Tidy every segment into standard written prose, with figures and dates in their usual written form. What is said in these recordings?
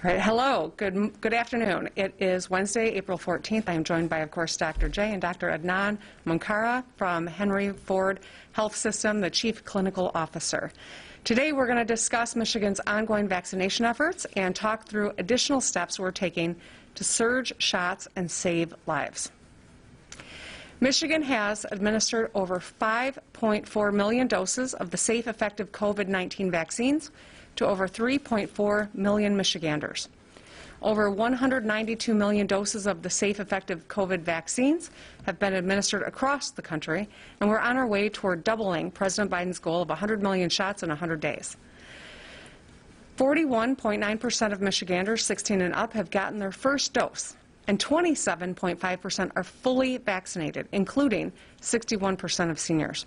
Right. Hello. Good afternoon. It is Wednesday, April 14th. I am joined by, of course, Dr. J and Dr. Adnan Munkara from Henry Ford Health System, the Chief Clinical Officer. Today we're going to discuss Michigan's ongoing vaccination efforts and talk through additional steps we're taking to surge shots and save lives. Michigan has administered over 5.4 million doses of the safe, effective COVID-19 vaccines to over 3.4 million Michiganders. Over 192 million doses of the safe, effective COVID vaccines have been administered across the country, and we're on our way toward doubling President Biden's goal of 100 million shots in 100 days. 41.9% of Michiganders 16 and up have gotten their first dose, and 27.5% are fully vaccinated, including 61% of seniors.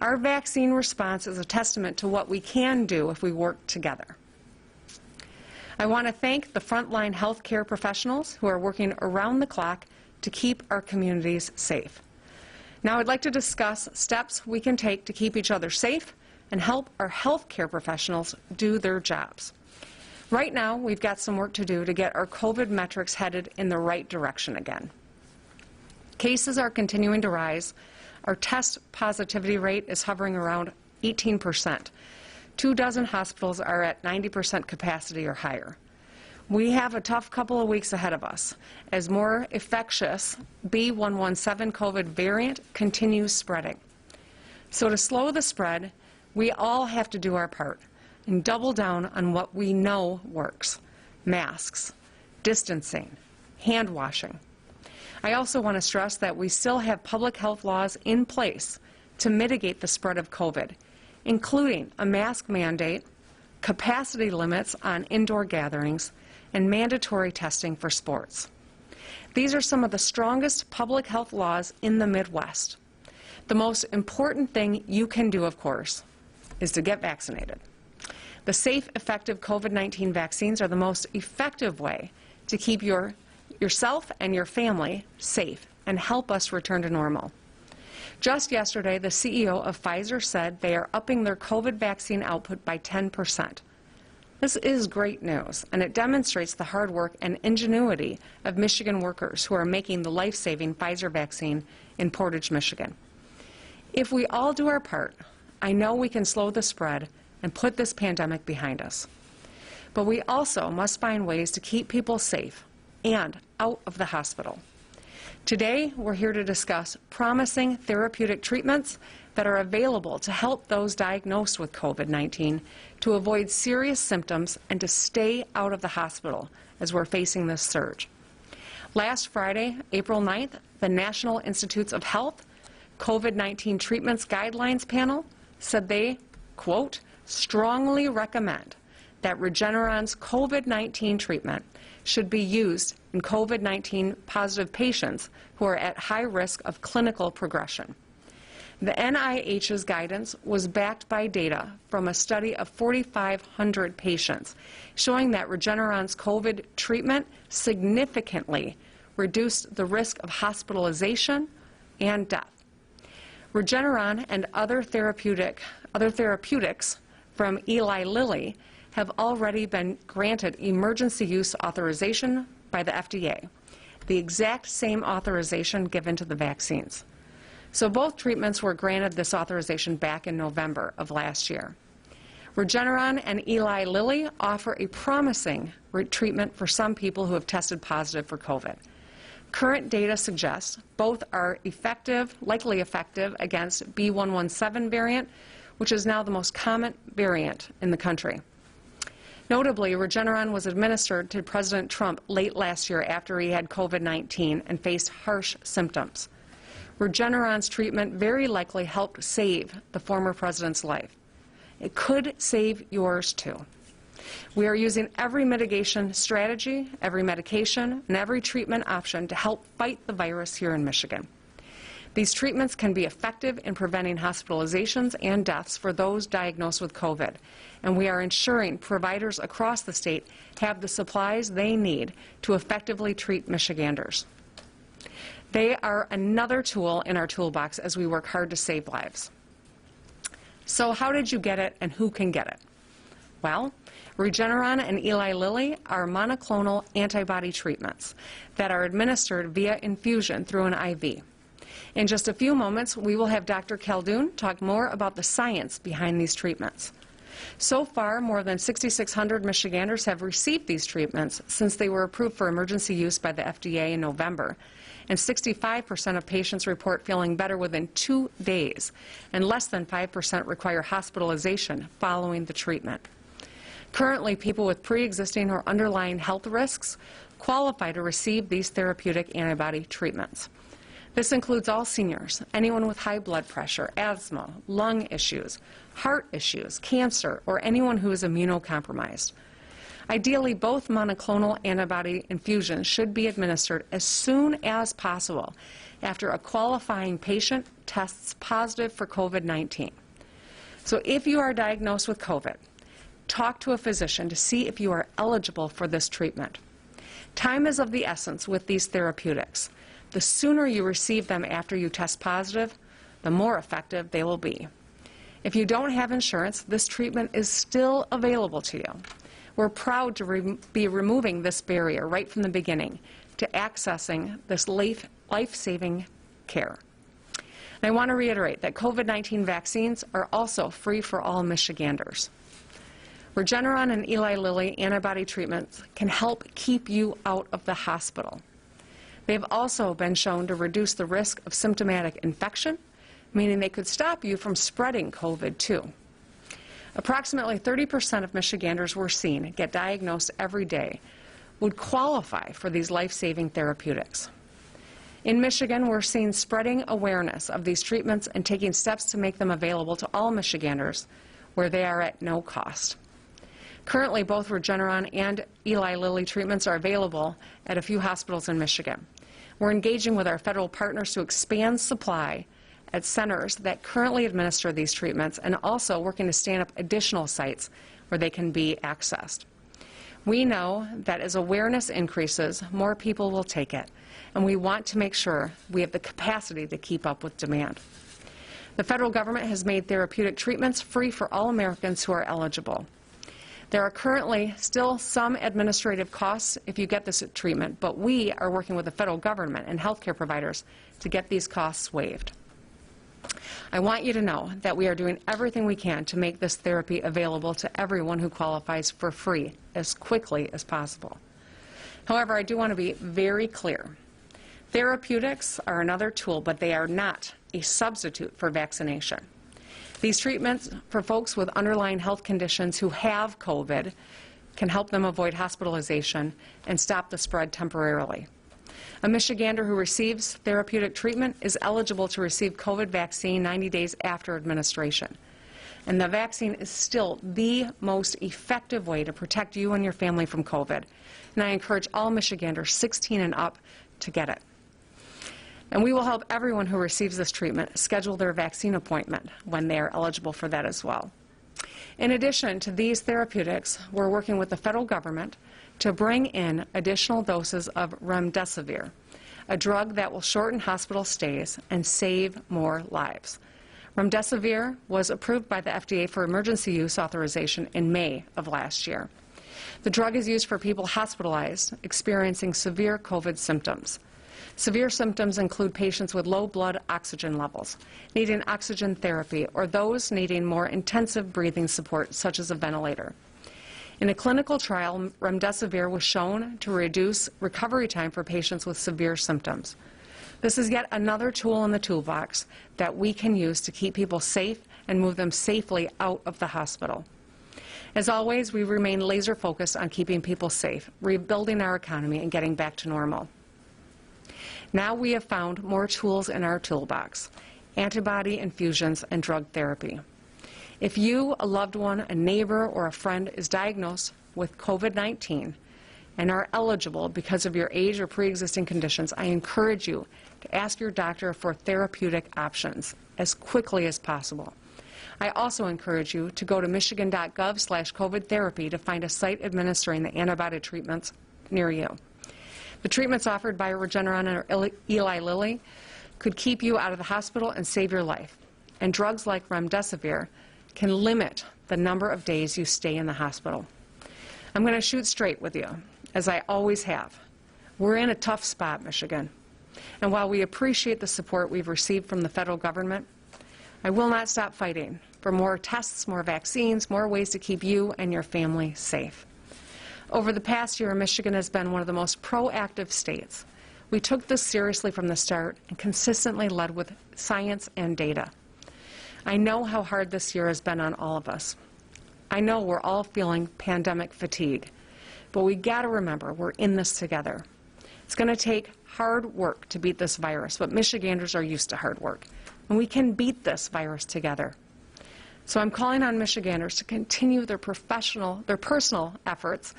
Our vaccine response is a testament to what we can do if we work together. I want to thank the frontline healthcare professionals who are working around the clock to keep our communities safe. Now I'd like to discuss steps we can take to keep each other safe and help our healthcare professionals do their jobs. Right now, we've got some work to do to get our COVID metrics headed in the right direction again. Cases are continuing to rise. Our test positivity rate is hovering around 18%. 24 hospitals are at 90% capacity or higher. We have a tough couple of weeks ahead of us as more infectious B.1.1.7 COVID variant continues spreading. So to slow the spread, we all have to do our part and double down on what we know works: masks, distancing, hand washing. I also want to stress that we still have public health laws in place to mitigate the spread of COVID, including a mask mandate, capacity limits on indoor gatherings, and mandatory testing for sports. These are some of the strongest public health laws in the Midwest. The most important thing you can do, of course, is to get vaccinated. The safe, effective COVID-19 vaccines are the most effective way to keep yourself and your family safe and help us return to normal. Just yesterday, the CEO of Pfizer said they are upping their COVID vaccine output by 10%. This is great news, and it demonstrates the hard work and ingenuity of Michigan workers who are making the life-saving Pfizer vaccine in Portage, Michigan. If we all do our part, I know we can slow the spread and put this pandemic behind us. But we also must find ways to keep people safe and out of the hospital. Today, we're here to discuss promising therapeutic treatments that are available to help those diagnosed with COVID-19 to avoid serious symptoms and to stay out of the hospital as we're facing this surge. Last Friday, April 9th, the National Institutes of Health COVID-19 Treatments Guidelines panel said they, quote, strongly recommend that Regeneron's COVID-19 treatment should be used in COVID-19 positive patients who are at high risk of clinical progression. The NIH's guidance was backed by data from a study of 4,500 patients showing that Regeneron's COVID treatment significantly reduced the risk of hospitalization and death. Regeneron and other therapeutics from Eli Lilly have already been granted emergency use authorization by the FDA, the exact same authorization given to the vaccines. So both treatments were granted this authorization back in November of last year. Regeneron and Eli Lilly offer a promising treatment for some people who have tested positive for COVID. Current data suggests both are effective, likely effective against B.1.1.7 variant, which is now the most common variant in the country. Notably, Regeneron was administered to President Trump late last year after he had COVID-19 and faced harsh symptoms. Regeneron's treatment very likely helped save the former president's life. It could save yours too. We are using every mitigation strategy, every medication, and every treatment option to help fight the virus here in Michigan. These treatments can be effective in preventing hospitalizations and deaths for those diagnosed with COVID, and we are ensuring providers across the state have the supplies they need to effectively treat Michiganders. They are another tool in our toolbox as we work hard to save lives. So how did you get it and who can get it? Well, Regeneron and Eli Lilly are monoclonal antibody treatments that are administered via infusion through an IV. In just a few moments, we will have Dr. Khaldun talk more about the science behind these treatments. So far, more than 6,600 Michiganders have received these treatments since they were approved for emergency use by the FDA in November. And 65% of patients report feeling better within 2 days, and less than 5% require hospitalization following the treatment. Currently, people with pre-existing or underlying health risks qualify to receive these therapeutic antibody treatments. This includes all seniors, anyone with high blood pressure, asthma, lung issues, heart issues, cancer, or anyone who is immunocompromised. Ideally, both monoclonal antibody infusions should be administered as soon as possible after a qualifying patient tests positive for COVID-19. So if you are diagnosed with COVID, talk to a physician to see if you are eligible for this treatment. Time is of the essence with these therapeutics. The sooner you receive them after you test positive, the more effective they will be. If you don't have insurance, this treatment is still available to you. We're proud to be removing this barrier right from the beginning to accessing this life-saving care. And I want to reiterate that COVID-19 vaccines are also free for all Michiganders. Regeneron and Eli Lilly antibody treatments can help keep you out of the hospital. They've also been shown to reduce the risk of symptomatic infection, meaning they could stop you from spreading COVID too. Approximately 30% of Michiganders we're seeing get diagnosed every day would qualify for these life-saving therapeutics. In Michigan, we're seeing spreading awareness of these treatments and taking steps to make them available to all Michiganders where they are at no cost. Currently, both Regeneron and Eli Lilly treatments are available at a few hospitals in Michigan. We're engaging with our federal partners to expand supply at centers that currently administer these treatments and also working to stand up additional sites where they can be accessed. We know that as awareness increases, more people will take it, and we want to make sure we have the capacity to keep up with demand. The federal government has made therapeutic treatments free for all Americans who are eligible. There are currently still some administrative costs if you get this treatment, but we are working with the federal government and healthcare providers to get these costs waived. I want you to know that we are doing everything we can to make this therapy available to everyone who qualifies for free as quickly as possible. However, I do want to be very clear. Therapeutics are another tool, but they are not a substitute for vaccination. These treatments for folks with underlying health conditions who have COVID can help them avoid hospitalization and stop the spread temporarily. A Michigander who receives therapeutic treatment is eligible to receive COVID vaccine 90 days after administration. And the vaccine is still the most effective way to protect you and your family from COVID. And I encourage all Michiganders 16 and up to get it. And we will help everyone who receives this treatment schedule their vaccine appointment when they are eligible for that as well. In addition to these therapeutics, we're working with the federal government to bring in additional doses of remdesivir, a drug that will shorten hospital stays and save more lives. Remdesivir was approved by the FDA for emergency use authorization in May of last year. The drug is used for people hospitalized experiencing severe COVID symptoms. Severe symptoms include patients with low blood oxygen levels, needing oxygen therapy, or those needing more intensive breathing support, such as a ventilator. In a clinical trial, remdesivir was shown to reduce recovery time for patients with severe symptoms. This is yet another tool in the toolbox that we can use to keep people safe and move them safely out of the hospital. As always, we remain laser focused on keeping people safe, rebuilding our economy, and getting back to normal. Now we have found more tools in our toolbox: antibody infusions and drug therapy. If you, a loved one, a neighbor, or a friend is diagnosed with COVID-19 and are eligible because of your age or pre-existing conditions, I encourage you to ask your doctor for therapeutic options as quickly as possible. I also encourage you to go to michigan.gov/COVID therapy to find a site administering the antibody treatments near you. The treatments offered by Regeneron or Eli Lilly could keep you out of the hospital and save your life. And drugs like remdesivir can limit the number of days you stay in the hospital. I'm going to shoot straight with you, as I always have. We're in a tough spot, Michigan. And while we appreciate the support we've received from the federal government, I will not stop fighting for more tests, more vaccines, more ways to keep you and your family safe. Over the past year, Michigan has been one of the most proactive states. We took this seriously from the start and consistently led with science and data. I know how hard this year has been on all of us. I know we're all feeling pandemic fatigue, but we got to remember we're in this together. It's going to take hard work to beat this virus, but Michiganders are used to hard work, and we can beat this virus together. So I'm calling on Michiganders to continue their personal efforts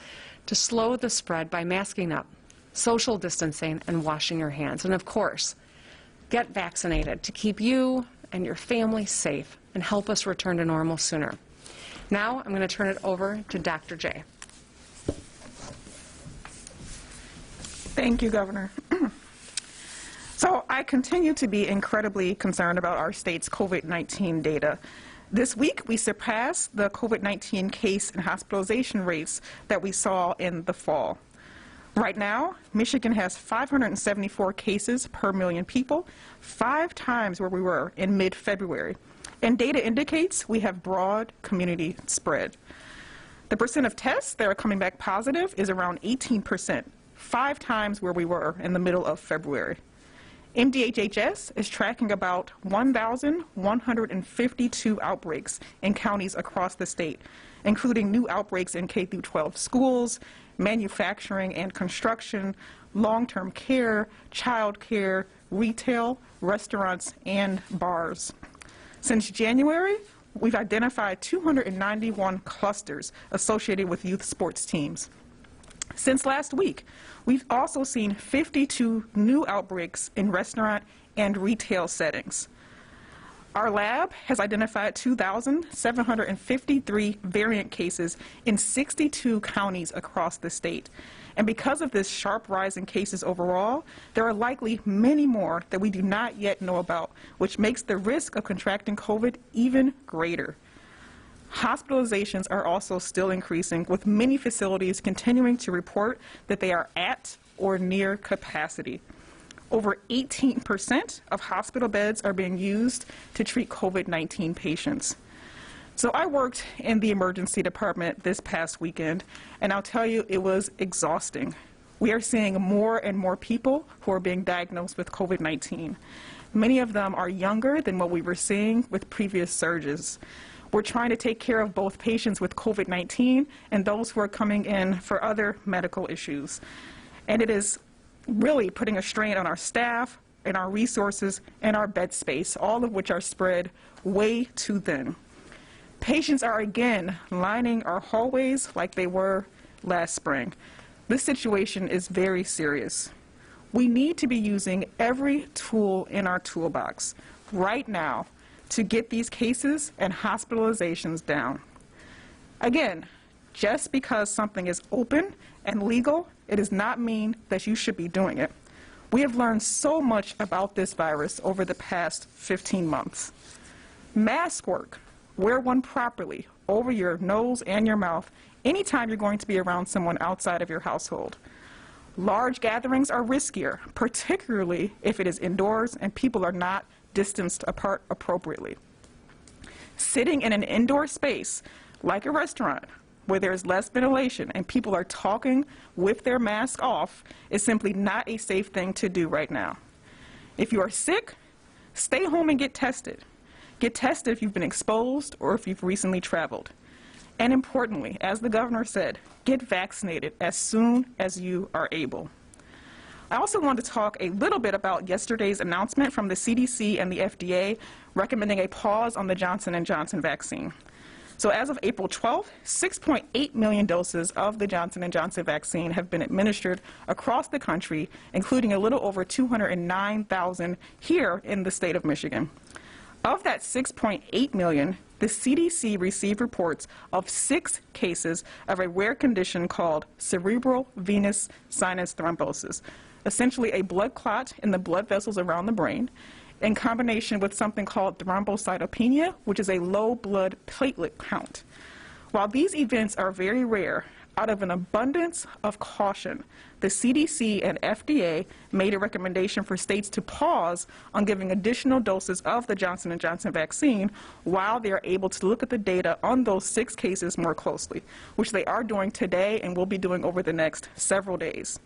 to slow the spread by masking up, social distancing, and washing your hands. And of course, get vaccinated to keep you and your family safe and help us return to normal sooner. Now I'm going to turn it over to Dr. J. Thank you, Governor. So I continue to be incredibly concerned about our state's COVID-19 data. This week, we surpassed the COVID-19 case and hospitalization rates that we saw in the fall. Right now, Michigan has 574 cases per million people, 5 times where we were in mid-February. And data indicates we have broad community spread. The percent of tests that are coming back positive is around 18%, 5 times where we were in the middle of February. MDHHS is tracking about 1,152 outbreaks in counties across the state, including new outbreaks in K-12 schools, manufacturing and construction, long-term care, child care, retail, restaurants, and bars. Since January, we've identified 291 clusters associated with youth sports teams. Since last week, we've also seen 52 new outbreaks in restaurant and retail settings. Our lab has identified 2,753 variant cases in 62 counties across the state. And because of this sharp rise in cases overall, there are likely many more that we do not yet know about, which makes the risk of contracting COVID even greater. Hospitalizations are also still increasing, with many facilities continuing to report that they are at or near capacity. Over 18% of hospital beds are being used to treat COVID-19 patients. So I worked in the emergency department this past weekend, and I'll tell you, it was exhausting. We are seeing more and more people who are being diagnosed with COVID-19. Many of them are younger than what we were seeing with previous surges. We're trying to take care of both patients with COVID-19 and those who are coming in for other medical issues. And it is really putting a strain on our staff and our resources and our bed space, all of which are spread way too thin. Patients are again lining our hallways like they were last spring. This situation is very serious. We need to be using every tool in our toolbox right now to get these cases and hospitalizations down. Again, just because something is open and legal, it does not mean that you should be doing it. We have learned so much about this virus over the past 15 months. Mask work. Wear one properly over your nose and your mouth anytime you're going to be around someone outside of your household. Large gatherings are riskier, particularly if it is indoors and people are not distanced apart appropriately. Sitting in an indoor space, like a restaurant, where there's less ventilation and people are talking with their mask off, is simply not a safe thing to do right now. If you are sick, stay home and get tested. Get tested if you've been exposed or if you've recently traveled. And importantly, as the governor said, get vaccinated as soon as you are able. I also want to talk a little bit about yesterday's announcement from the CDC and the FDA recommending a pause on the Johnson & Johnson vaccine. So as of April 12th, 6.8 million doses of the Johnson & Johnson vaccine have been administered across the country, including a little over 209,000 here in the state of Michigan. Of that 6.8 million, the CDC received reports of 6 cases of a rare condition called cerebral venous sinus thrombosis, essentially a blood clot in the blood vessels around the brain, in combination with something called thrombocytopenia, which is a low blood platelet count. While these events are very rare, out of an abundance of caution, the CDC and FDA made a recommendation for states to pause on giving additional doses of the Johnson & Johnson vaccine while they are able to look at the data on those 6 cases more closely, which they are doing today and will be doing over the next several days.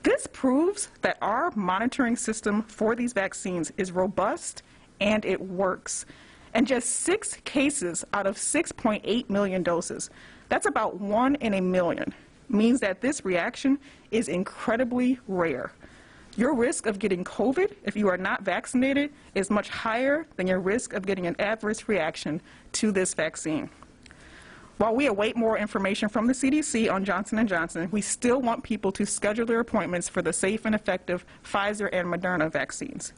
This proves that our monitoring system for these vaccines is robust and it works. And just 6 cases out of 6.8 million doses, that's about 1 in a million, means that this reaction is incredibly rare. Your risk of getting COVID if you are not vaccinated is much higher than your risk of getting an adverse reaction to this vaccine. While we await more information from the CDC on Johnson & Johnson, we still want people to schedule their appointments for the safe and effective Pfizer and Moderna vaccines.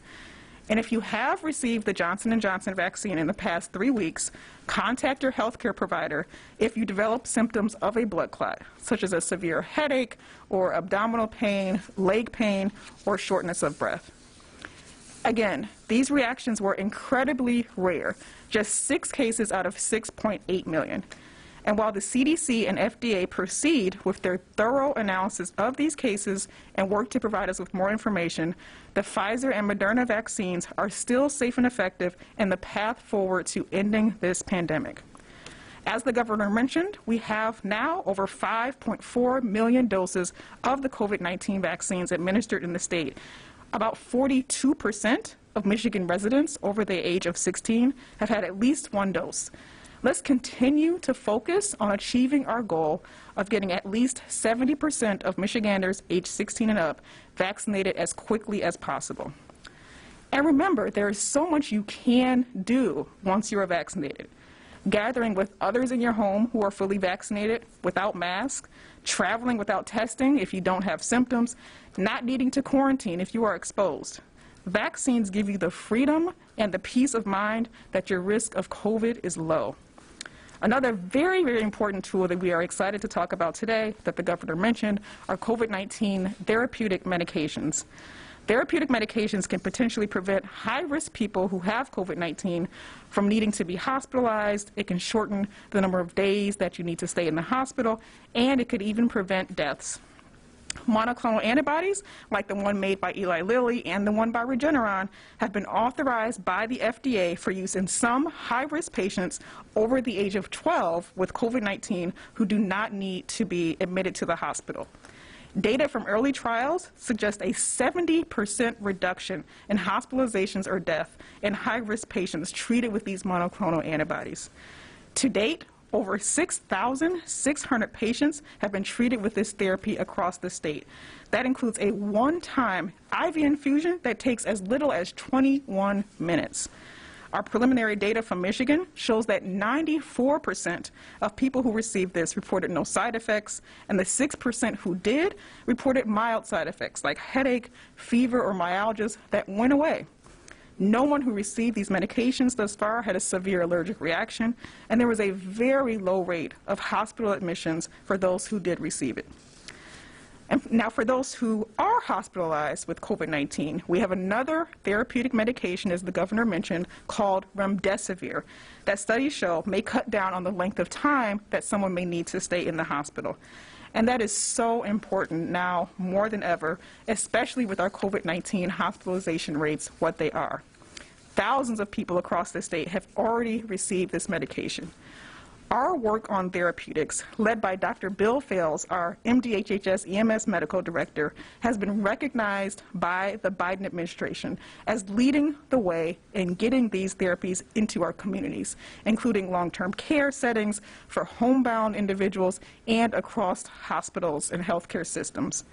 And if you have received the Johnson & Johnson vaccine in the past 3 weeks, contact your healthcare provider if you develop symptoms of a blood clot, such as a severe headache or abdominal pain, leg pain, or shortness of breath. Again, these reactions were incredibly rare, just 6 cases out of 6.8 million. And while the CDC and FDA proceed with their thorough analysis of these cases and work to provide us with more information, the Pfizer and Moderna vaccines are still safe and effective in the path forward to ending this pandemic. As the governor mentioned, we have now over 5.4 million doses of the COVID-19 vaccines administered in the state. About 42% of Michigan residents over the age of 16 have had at least 1 dose. Let's continue to focus on achieving our goal of getting at least 70% of Michiganders aged 16 and up vaccinated as quickly as possible. And remember, there is so much you can do once you are vaccinated. Gathering with others in your home who are fully vaccinated without masks, traveling without testing if you don't have symptoms, not needing to quarantine if you are exposed. Vaccines give you the freedom and the peace of mind that your risk of COVID is low. Another very, very important tool that we are excited to talk about today that the governor mentioned are COVID-19 therapeutic medications. Therapeutic medications can potentially prevent high-risk people who have COVID-19 from needing to be hospitalized. It can shorten the number of days that you need to stay in the hospital, and it could even prevent deaths. Monoclonal antibodies, like the one made by Eli Lilly and the one by Regeneron, have been authorized by the FDA for use in some high-risk patients over the age of 12 with COVID-19 who do not need to be admitted to the hospital. Data from early trials suggest a 70% reduction in hospitalizations or death in high-risk patients treated with these monoclonal antibodies. To date, over 6,600 patients have been treated with this therapy across the state. That includes a one-time IV infusion that takes as little as 21 minutes. Our preliminary data from Michigan shows that 94% of people who received this reported no side effects, and the 6% who did reported mild side effects like headache, fever, or myalgias that went away. No one who received these medications thus far had a severe allergic reaction, and there was a very low rate of hospital admissions for those who did receive it. And now for those who are hospitalized with COVID-19, we have another therapeutic medication, as the governor mentioned, called remdesivir, that studies show may cut down on the length of time that someone may need to stay in the hospital. And that is so important now more than ever, especially with our COVID-19 hospitalization rates what they are. Thousands of people across the state have already received this medication. Our work on therapeutics, led by Dr. Bill Fales, our MDHHS EMS medical director, has been recognized by the Biden administration as leading the way in getting these therapies into our communities, including long-term care settings for homebound individuals and across hospitals and healthcare systems.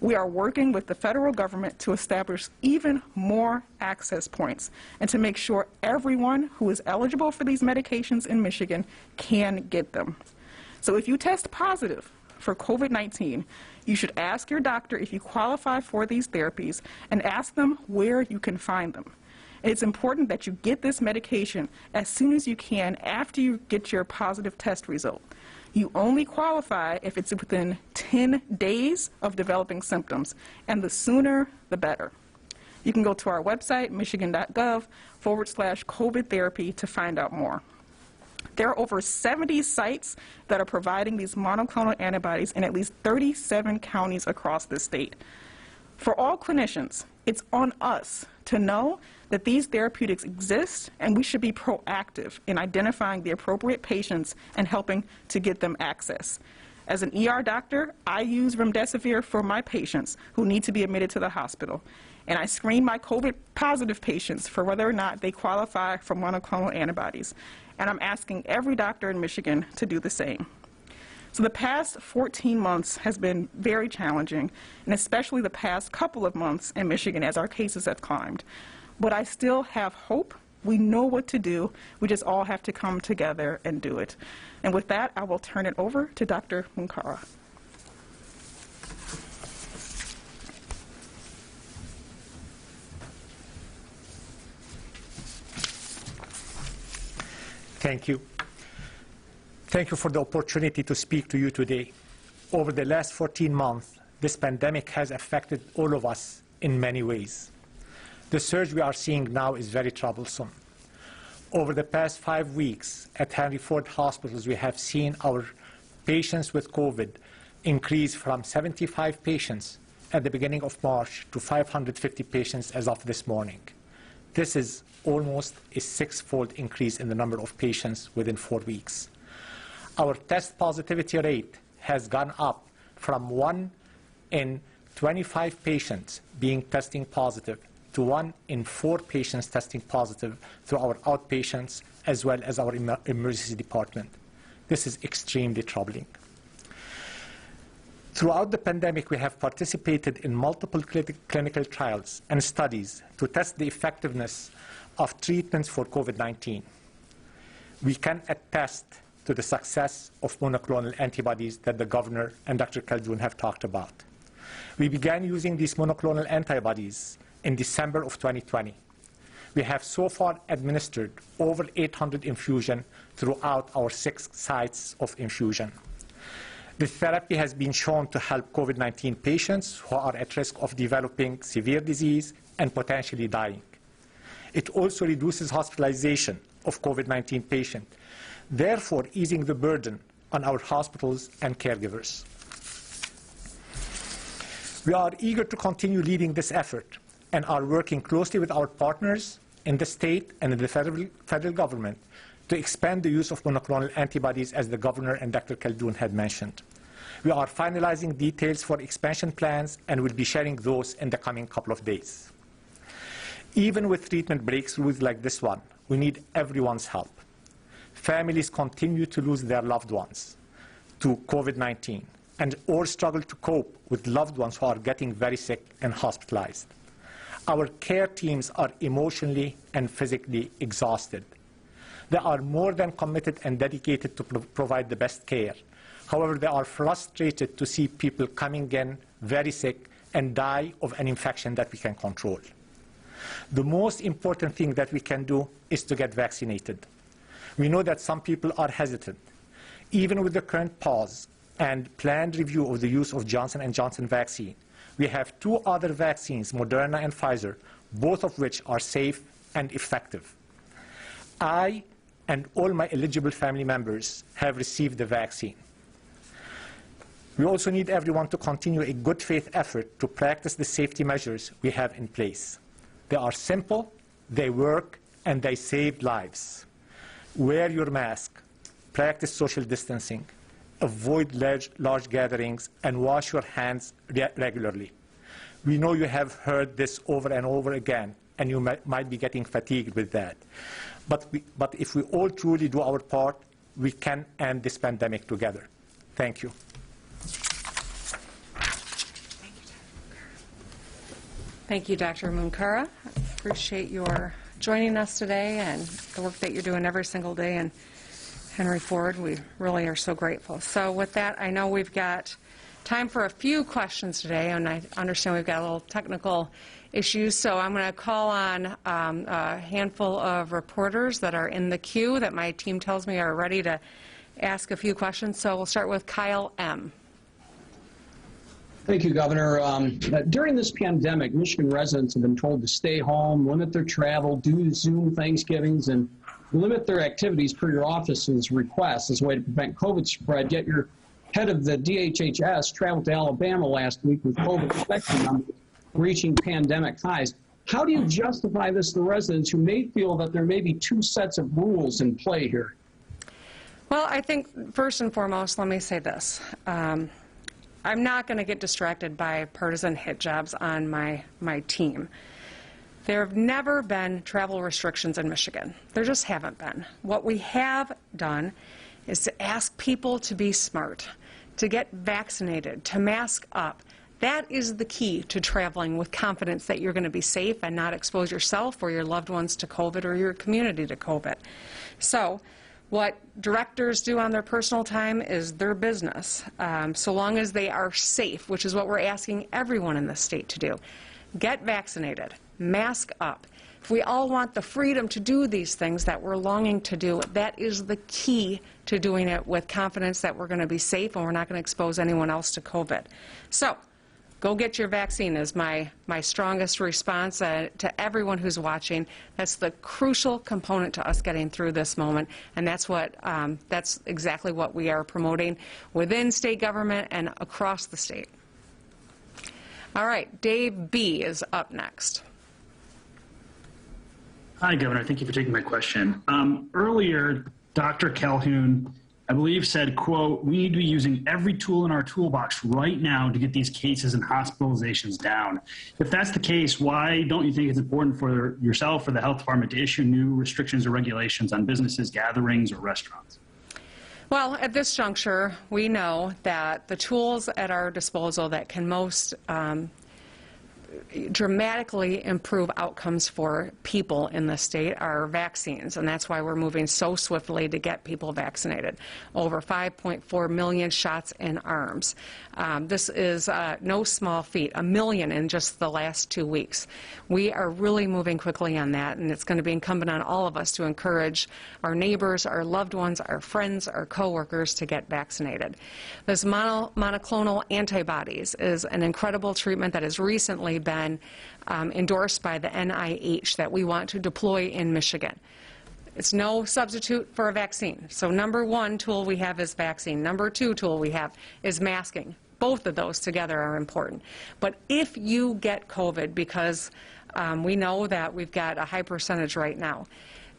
We are working with the federal government to establish even more access points and to make sure everyone who is eligible for these medications in Michigan can get them. So if you test positive for COVID-19, you should ask your doctor if you qualify for these therapies and ask them where you can find them. It's important that you get this medication as soon as you can after you get your positive test result. You only qualify if it's within 10 days of developing symptoms, and the sooner, the better. You can go to our website, michigan.gov/COVID therapy to find out more. There are over 70 sites that are providing these monoclonal antibodies in at least 37 counties across the state. For all clinicians, it's on us to know that these therapeutics exist, and we should be proactive in identifying the appropriate patients and helping to get them access. As an ER doctor, I use remdesivir for my patients who need to be admitted to the hospital, and I screen my COVID-positive patients for whether or not they qualify for monoclonal antibodies, and I'm asking every doctor in Michigan to do the same. So the past 14 months has been very challenging, and especially the past couple of months in Michigan as our cases have climbed. But I still have hope. We know what to do. We just all have to come together and do it. And with that, I will turn it over to Dr. Munkara. Thank you. Thank you for the opportunity to speak to you today. Over the last 14 months, this pandemic has affected all of us in many ways. The surge we are seeing now is very troublesome. Over the past 5 weeks at Henry Ford hospitals, we have seen our patients with COVID increase from 75 patients at the beginning of March to 550 patients as of this morning. This is almost a 6-fold increase in the number of patients within 4 weeks. Our test positivity rate has gone up from 1 in 25 patients being testing positive to 1 in 4 patients testing positive through our outpatients as well as our emergency department. This is extremely troubling. Throughout the pandemic, we have participated in multiple clinical trials and studies to test the effectiveness of treatments for COVID-19. We can attest to the success of monoclonal antibodies that the governor and Dr. Khaldun have talked about. We began using these monoclonal antibodies in December of 2020. We have so far administered over 800 infusions throughout our 6 sites of infusion. The therapy has been shown to help COVID-19 patients who are at risk of developing severe disease and potentially dying. It also reduces hospitalization of COVID-19 patients, therefore easing the burden on our hospitals and caregivers. We are eager to continue leading this effort and are working closely with our partners in the state and in the federal government to expand the use of monoclonal antibodies, as the governor and Dr. Khaldun had mentioned. We are finalizing details for expansion plans and will be sharing those in the coming couple of days. Even with treatment breakthroughs like this one, we need everyone's help. Families continue to lose their loved ones to COVID-19 and or struggle to cope with loved ones who are getting very sick and hospitalized. Our care teams are emotionally and physically exhausted. They are more than committed and dedicated to provide the best care. However, they are frustrated to see people coming in very sick and die of an infection that we can control. The most important thing that we can do is to get vaccinated. We know that some people are hesitant. Even with the current pause and planned review of the use of Johnson & Johnson vaccine, we have 2 other vaccines, Moderna and Pfizer, both of which are safe and effective. I and all my eligible family members have received the vaccine. We also need everyone to continue a good faith effort to practice the safety measures we have in place. They are simple, they work, and they save lives. Wear your mask, practice social distancing, avoid large gatherings, and wash your hands regularly. We know you have heard this over and over again, and you might be getting fatigued with that. But if we all truly do our part, we can end this pandemic together. Thank you. Thank you, Dr. Munkara. Appreciate your joining us today and the work that you're doing every single day. And Henry Ford, we really are so grateful. So with that, I know we've got time for a few questions today, and I understand we've got a little technical issues, so I'm going to call on a handful of reporters that are in the queue that my team tells me are ready to ask a few questions. So we'll start with Kyle M. Thank you, Governor. During this pandemic, Michigan residents have been told to stay home, limit their travel, do Zoom Thanksgivings, and limit their activities per your office's request as a way to prevent COVID spread, yet your head of the DHHS traveled to Alabama last week with COVID infection numbers reaching pandemic highs. How do you justify this to the residents who may feel that there may be two sets of rules in play here? Well, I think first and foremost, let me say this. I'm not going to get distracted by partisan hit jobs on my team. There have never been travel restrictions in Michigan. There just haven't been. What we have done is to ask people to be smart, to get vaccinated, to mask up. That is the key to traveling with confidence that you're going to be safe and not expose yourself or your loved ones to COVID or your community to COVID. So what directors do on their personal time is their business, so long as they are safe, which is what we're asking everyone in the state to do. Get vaccinated, mask up. If we all want the freedom to do these things that we're longing to do, that is the key to doing it with confidence that we're going to be safe and we're not going to expose anyone else to COVID. So go get your vaccine is my strongest response to everyone who's watching. That's the crucial component to us getting through this moment, and that's exactly what we are promoting within state government and across the state. All right, Dave B. is up next. Hi, Governor. Thank you for taking my question. Earlier, Dr. Calhoun, I believe, said, quote, "We need to be using every tool in our toolbox right now to get these cases and hospitalizations down." If that's the case, why don't you think it's important for yourself or the health department to issue new restrictions or regulations on businesses, gatherings, or restaurants? Well, at this juncture, we know that the tools at our disposal that can most dramatically improve outcomes for people in the state are vaccines, and that's why we're moving so swiftly to get people vaccinated. Over 5.4 million shots in arms. This is no small feat, 1 million in just the last 2 weeks. We are really moving quickly on that, and it's going to be incumbent on all of us to encourage our neighbors, our loved ones, our friends, our coworkers to get vaccinated. This monoclonal antibodies is an incredible treatment that has recently been endorsed by the NIH that we want to deploy in Michigan. It's no substitute for a vaccine. So number one tool we have is vaccine. Number two tool we have is masking. Both of those together are important. But if you get COVID, because we know that we've got a high percentage right now,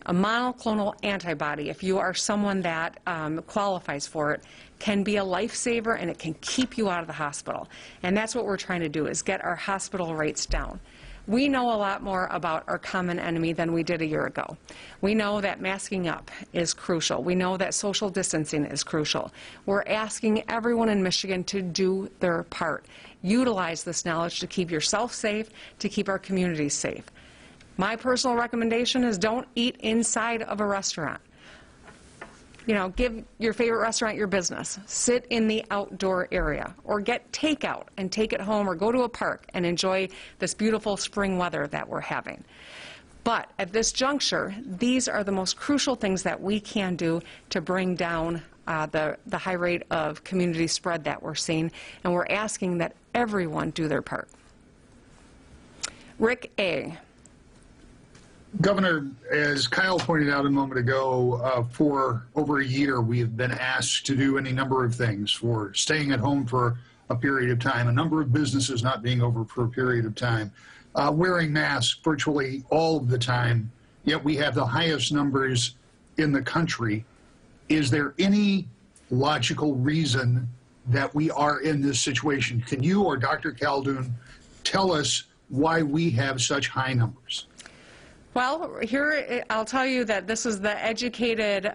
a monoclonal antibody, if you are someone that qualifies for it, can be a lifesaver, and it can keep you out of the hospital. And that's what we're trying to do, is get our hospital rates down. We know a lot more about our common enemy than we did a year ago. We know that masking up is crucial. We know that social distancing is crucial. We're asking everyone in Michigan to do their part. Utilize this knowledge to keep yourself safe, to keep our communities safe. My personal recommendation is don't eat inside of a restaurant. You know, give your favorite restaurant your business. Sit in the outdoor area, or get takeout and take it home, or go to a park and enjoy this beautiful spring weather that we're having. But at this juncture, these are the most crucial things that we can do to bring down the high rate of community spread that we're seeing, and we're asking that everyone do their part. Rick A. Governor, as Kyle pointed out a moment ago, for over a year we have been asked to do any number of things, for staying at home for a period of time, a number of businesses not being over for a period of time, wearing masks virtually all of the time, yet we have the highest numbers in the country. Is there any logical reason that we are in this situation? Can you or Dr. Calhoun tell us why we have such high numbers? Well, here I'll tell you that this is the educated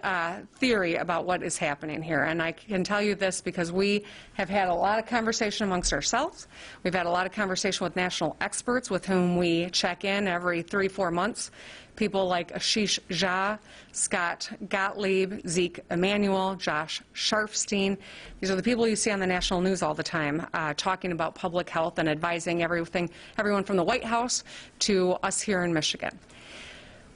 theory about what is happening here, and I can tell you this because we have had a lot of conversation amongst ourselves. We've had a lot of conversation with national experts with whom we check in every 3-4 months. People like Ashish Jha, Scott Gottlieb, Zeke Emanuel, Josh Sharfstein. These are the people you see on the national news all the time talking about public health and advising everyone from the White House to us here in Michigan.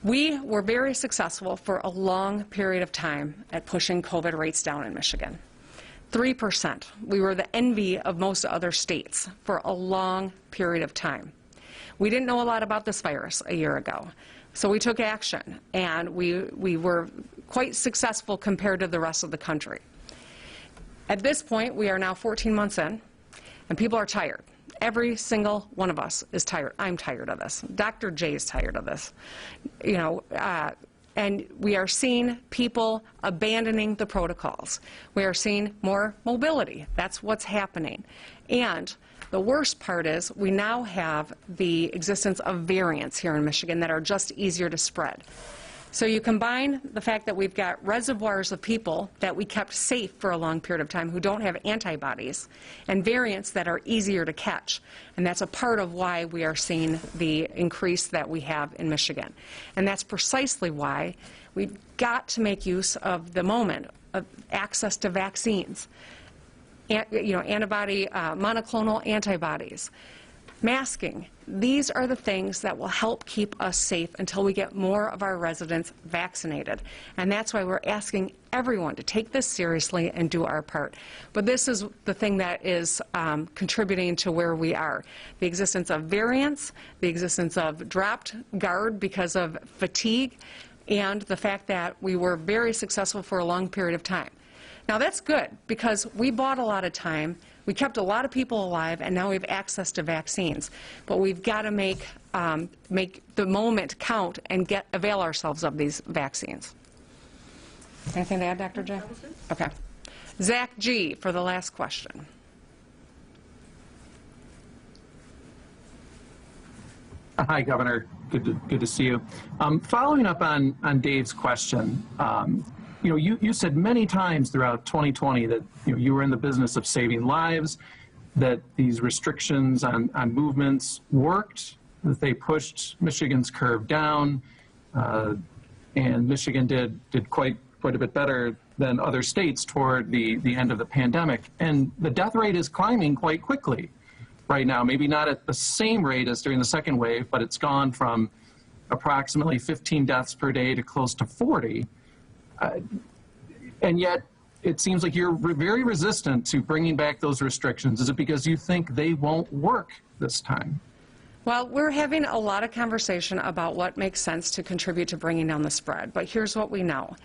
We were very successful for a long period of time at pushing COVID rates down in Michigan. 3%. We were the envy of most other states for a long period of time. We didn't know a lot about this virus a year ago. So we took action, and we were quite successful compared to the rest of the country. At this point, we are now 14 months in, and people are tired. Every single one of us is tired. I'm tired of this. Dr. J is tired of this. You know, and we are seeing people abandoning the protocols. We are seeing more mobility. That's what's happening. And the worst part is we now have the existence of variants here in Michigan that are just easier to spread. So you combine the fact that we've got reservoirs of people that we kept safe for a long period of time who don't have antibodies, and variants that are easier to catch. And that's a part of why we are seeing the increase that we have in Michigan. And that's precisely why we've got to make use of the moment of access to vaccines. Monoclonal antibodies, masking. These are the things that will help keep us safe until we get more of our residents vaccinated. And that's why we're asking everyone to take this seriously and do our part. But this is the thing that is contributing to where we are. The existence of variants, the existence of dropped guard because of fatigue, and the fact that we were very successful for a long period of time. Now that's good, because we bought a lot of time, we kept a lot of people alive, and now we have access to vaccines. But we've got to make the moment count and avail ourselves of these vaccines. Anything to add, Dr. J? Okay. Zach G. for the last question. Hi, Governor. Good to see you. Following up on Dave's question, you said many times throughout 2020 that you were in the business of saving lives, that these restrictions on movements worked, that they pushed Michigan's curve down, and Michigan did quite a bit better than other states toward the end of the pandemic. And the death rate is climbing quite quickly right now, maybe not at the same rate as during the second wave, but it's gone from approximately 15 deaths per day to close to 40. And yet, it seems like you're very resistant to bringing back those restrictions. Is it because you think they won't work this time? Well, we're having a lot of conversation about what makes sense to contribute to bringing down the spread. But here's what we know.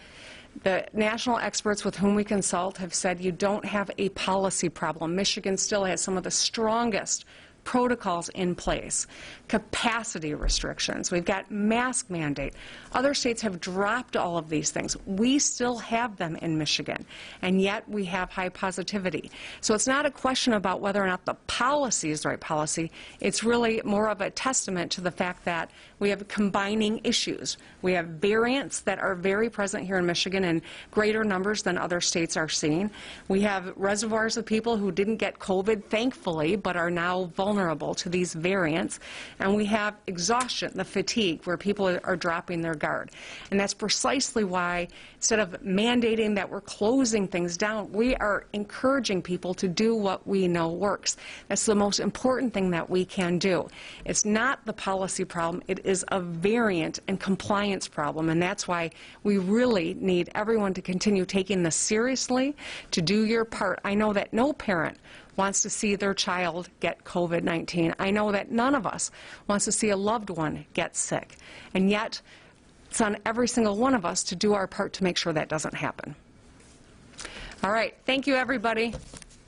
The national experts with whom we consult have said you don't have a policy problem. Michigan still has some of the strongest protocols in place, capacity restrictions, we've got mask mandate. Other states have dropped all of these things. We still have them in Michigan, and yet we have high positivity. So it's not a question about whether or not the policy is the right policy. It's really more of a testament to the fact that we have combining issues. We have variants that are very present here in Michigan in greater numbers than other states are seeing. We have reservoirs of people who didn't get COVID, thankfully, but are now vulnerable to these variants. And we have exhaustion, the fatigue, where people are dropping their guard. And that's precisely why, instead of mandating that we're closing things down, we are encouraging people to do what we know works. That's the most important thing that we can do. It's not the policy problem. It is a variant and compliance problem, and that's why we really need everyone to continue taking this seriously, to do your part. I know that no parent wants to see their child get COVID-19. I know that none of us wants to see a loved one get sick, and yet it's on every single one of us to do our part to make sure that doesn't happen. All right, thank you, everybody.